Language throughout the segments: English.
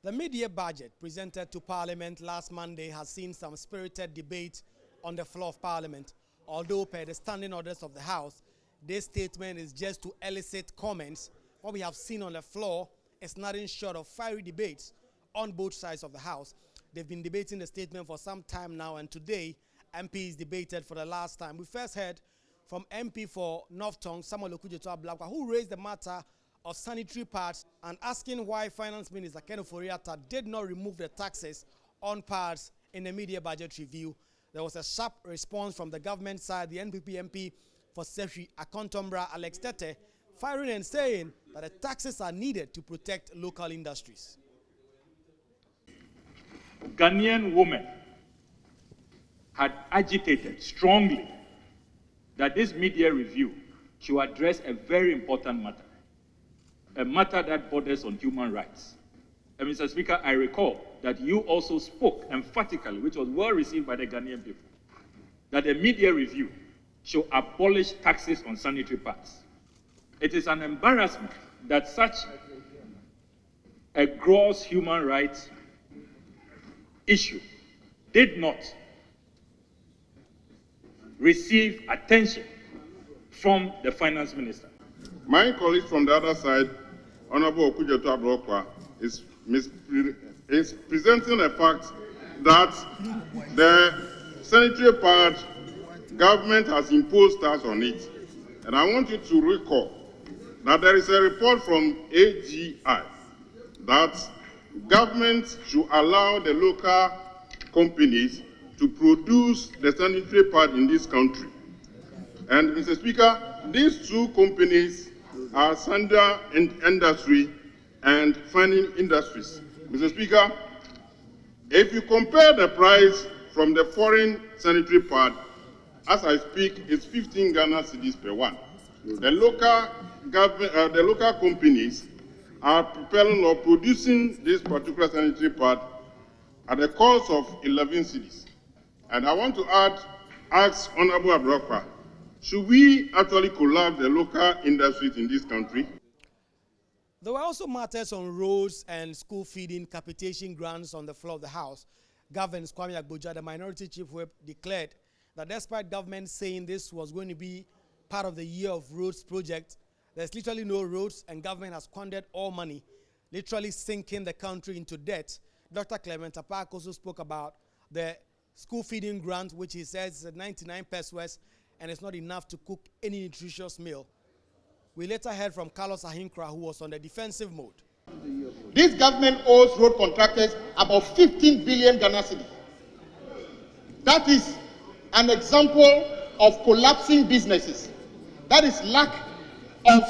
The mid-year budget presented to Parliament last Monday has seen some spirited debate on the floor of Parliament. Although per the standing orders of the House, this statement is just to elicit comments. What we have seen on the floor is nothing short of fiery debates on both sides of the House. They've been debating the statement for some time now, and today MPs debated for the last time. We first heard from MP for North Tongue, Samuel Okujeto-Ablakwa, who raised the matter of sanitary pads and asking why Finance Minister Ken Ofori-Atta did not remove the taxes on pads in the mid-year budget review. There was a sharp response from the government side. The NPP MP for Sefi Akontombra, Alex Tete, firing and saying that the taxes are needed to protect local industries. Ghanaian women had agitated strongly that this mid-year review should address a very important matter, a matter that borders on human rights. And Mr. Speaker, I recall that you also spoke emphatically, which was well received by the Ghanaian people, that a mid-year review should abolish taxes on sanitary pads. It is an embarrassment that such a gross human rights issue did not receive attention from the Finance Minister. My colleague from the other side, Honorable Okujeto-Ablakwa, is presenting the fact that the sanitary pad government has imposed tax on it. And I want you to recall that there is a report from AGI that government should allow the local companies to produce the sanitary pad in this country. And Mr. Speaker, these two companies are Sanda Industry and Fanning Industries. Mr. Speaker, if you compare the price from the foreign sanitary pad, as I speak, it's 15 Ghana cedis per one. The local companies are preparing or producing this particular sanitary pad at the cost of 11 cedis. And I want to ask Honorable Ablakwa, should we actually collapse the local industries in this country? There were also matters on roads and school feeding capitation grants on the floor of the House. Governor Kwame Agboja, the Minority Chief Whip, declared that despite government saying this was going to be part of the Year of Roads project, there's literally no roads and government has squandered all money, literally sinking the country into debt. Dr. Clement Apak also spoke about the school feeding grant, which he says is 99 pesos and it's not enough to cook any nutritious meal. We later heard from Carlos Ahinkra, who was on the defensive mode. This government owes road contractors about 15 billion Ghana cedis. That is an example of collapsing businesses. That is lack of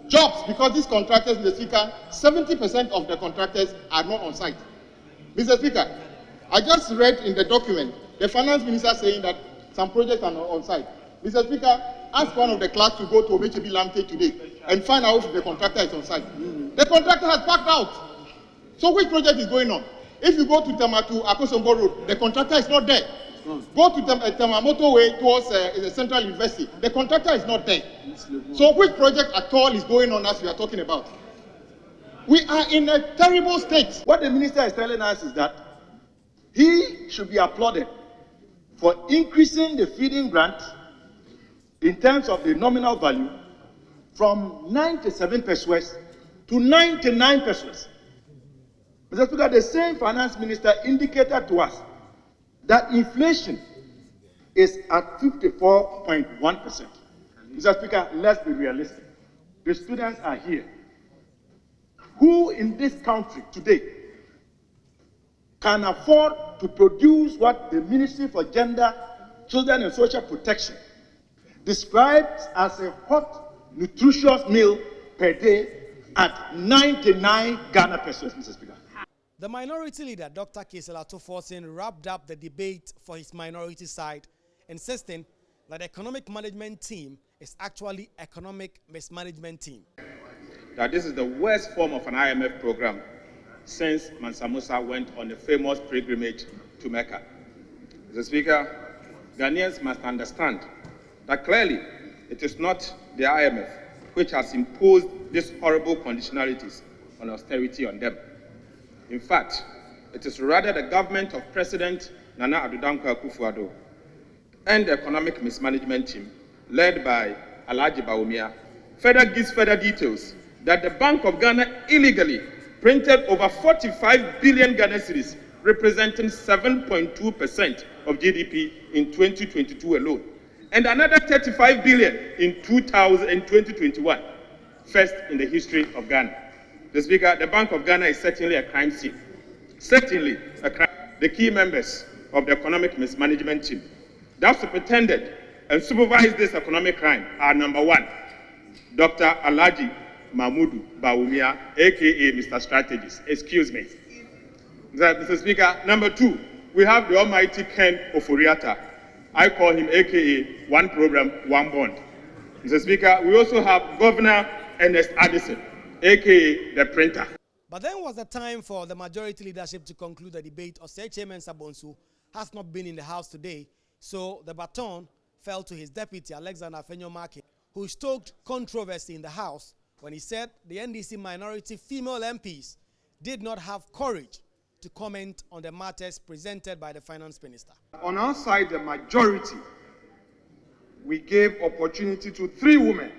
jobs, because these contractors, Mr. Speaker, 70% of the contractors are not on site. Mr. Speaker, I just read in the document the finance minister saying that some projects are not on site. Mr. Speaker, ask one of the clerks to go to Omechebi Lamte today and find out if the contractor is on site. The contractor has backed out. So which project is going on? If you go to Tematu Akosombo Road, the contractor is not there. Go to Temamoto Way towards the Central University, the contractor is not there. So which project at all is going on as we are talking about? We are in a terrible state. What the minister is telling us is that he should be applauded for increasing the feeding grant in terms of the nominal value from 97 pesos to 99 pesos. Mr. Speaker, the same finance minister indicated to us that inflation is at 54.1%. Mr. Speaker, let's be realistic. The students are here. Who in this country today can afford to produce what the Ministry for Gender, Children and Social Protection describes as a hot, nutritious meal per day at 99 Ghana pesos, Mr. Speaker? The minority leader, Dr. Ato Forson, wrapped up the debate for his minority side, insisting that the economic management team is actually economic mismanagement team. That this is the worst form of an IMF program since Mansa Musa went on the famous pilgrimage to Mecca. Mr. Speaker, Ghanaians must understand that clearly it is not the IMF which has imposed these horrible conditionalities on austerity on them. In fact, it is rather the government of President Nana Addo Dankwa Akufo-Addo and the economic mismanagement team, led by Alhaji Bawumia, further gives further details that the Bank of Ghana illegally printed over 45 billion Ghana cedis, representing 7.2% of GDP in 2022 alone, and another 35 billion in 2021, first in the history of Ghana. The Speaker, the Bank of Ghana is certainly a crime scene. Certainly a crime. The key members of the economic mismanagement team that superintended and supervised this economic crime are: number one, Dr. Alhaji Mahmudu Bawumia, aka Mr. Strategist. Excuse me. Mr. Speaker, number two, we have the almighty Ken Oforiatta. I call him aka One Program, One Bond. Mr. Speaker, we also have Governor Ernest Addison, aka the Printer. But then was the time for the majority leadership to conclude the debate. Osei Chairman Sabonsu has not been in the House today, so the baton fell to his deputy, Alexander Afenyo-Markin, who stoked controversy in the House when he said the NDC minority female MPs did not have courage to comment on the matters presented by the Finance Minister. On our side, the majority, we gave opportunity to 3 women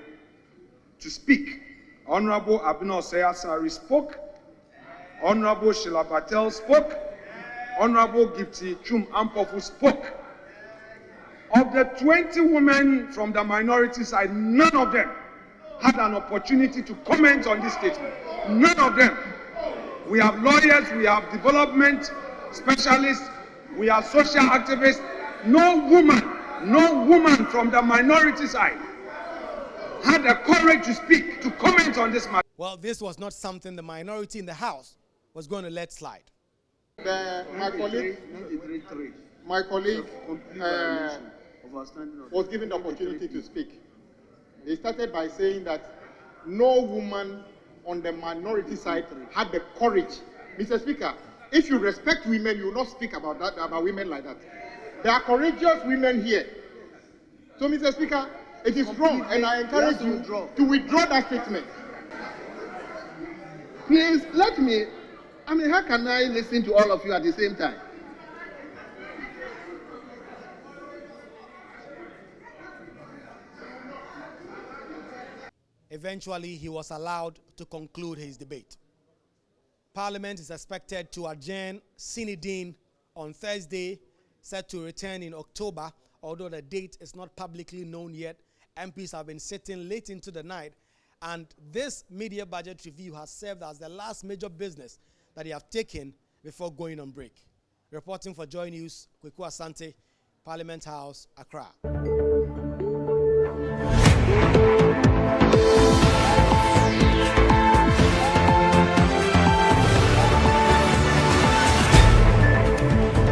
to speak. Honorable Abino Osei spoke, Honorable Sheila Patel spoke, Honorable Gipti Chum Ampofu spoke. Of the 20 women from the minority side, none of them had an opportunity to comment on this statement. None of them. We have lawyers, we have development specialists, we have social activists. No woman from the minority side had the courage to speak, to comment on this matter. Well, this was not something the minority in the House was going to let slide. My colleague was given the opportunity to speak. He started by saying that no woman on the minority side had the courage. Mr. Speaker, if you respect women, you will not speak about that, about women like that. There are courageous women here. So, Mr. Speaker, it is wrong, and I encourage you to withdraw that statement. Please, let me, how can I listen to all of you at the same time? Eventually, he was allowed to conclude his debate. Parliament is expected to adjourn sine die on Thursday, set to return in October, although the date is not publicly known yet. MPs have been sitting late into the night, and this media budget review has served as the last major business that they have taken before going on break. Reporting for Joy News, Kweku Asante, Parliament House, Accra.